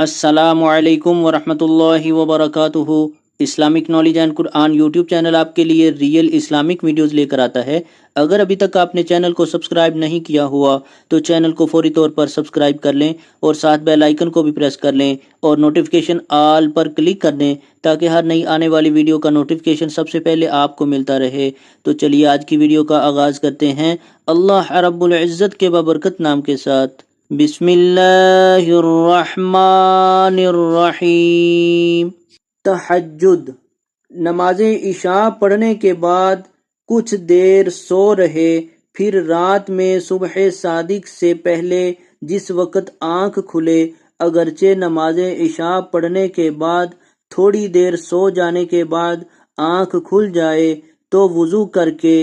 السلام علیکم ورحمۃ اللہ وبرکاتہ۔ Islamic knowledge and Quran YouTube channel آپ کے لیے ریئل اسلامک ویڈیوز لے کر آتا ہے۔ اگر ابھی تک آپ نے چینل کو سبسکرائب نہیں کیا ہوا تو چینل کو فوری طور پر سبسکرائب کر لیں اور ساتھ بیل آئیکن کو بھی پریس کر لیں اور نوٹیفیکیشن آل پر کلک کر دیں تاکہ ہر نئی آنے والی ویڈیو کا نوٹیفیکیشن سب سے پہلے آپ کو ملتا رہے۔ تو چلیے آج کی ویڈیو کا آغاز کرتے ہیں اللہ رب العزت کے بابرکت نام کے ساتھ۔ بسم اللہ الرحمن الرحیم۔ تہجد، نماز عشاء پڑھنے کے بعد کچھ دیر سو رہے، پھر رات میں صبح صادق سے پہلے جس وقت آنکھ کھلے، اگرچہ نماز عشاء پڑھنے کے بعد تھوڑی دیر سو جانے کے بعد آنکھ کھل جائے تو وضو کر کے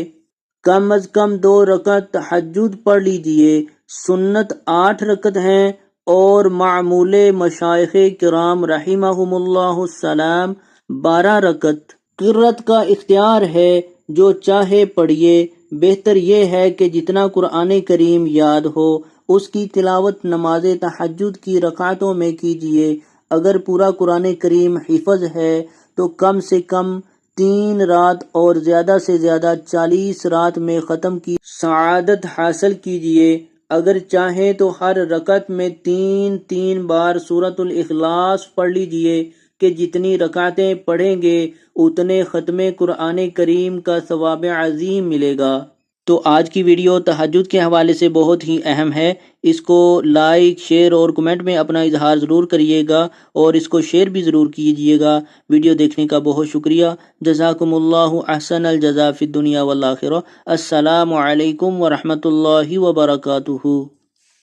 کم از کم 2 رکعت تہجد پڑھ لیجیے۔ سنت 8 رکعت ہیں اور معمول مشائخ کرام رحمہم اللہ السلام 12 رکعت۔ قرات کا اختیار ہے، جو چاہے پڑھیے۔ بہتر یہ ہے کہ جتنا قرآن کریم یاد ہو اس کی تلاوت نماز تہجد کی رکعتوں میں کیجیے۔ اگر پورا قرآن کریم حفظ ہے تو کم سے کم 3 رات اور زیادہ سے زیادہ 40 رات میں ختم کی سعادت حاصل کیجیے۔ اگر چاہیں تو ہر رکعت میں 3 بار سورۃ الاخلاص پڑھ لیجیے کہ جتنی رکعتیں پڑھیں گے اتنے ختم قرآن کریم کا ثواب عظیم ملے گا۔ تو آج کی ویڈیو تہجد کے حوالے سے بہت ہی اہم ہے۔ اس کو لائک، شیئر اور کمنٹ میں اپنا اظہار ضرور کریے گا اور اس کو شیئر بھی ضرور کیجیے گا۔ ویڈیو دیکھنے کا بہت شکریہ۔ جزاکم اللہ احسن الجزاء فی الدنیا والآخرہ۔ السلام علیکم ورحمۃ اللہ وبرکاتہ۔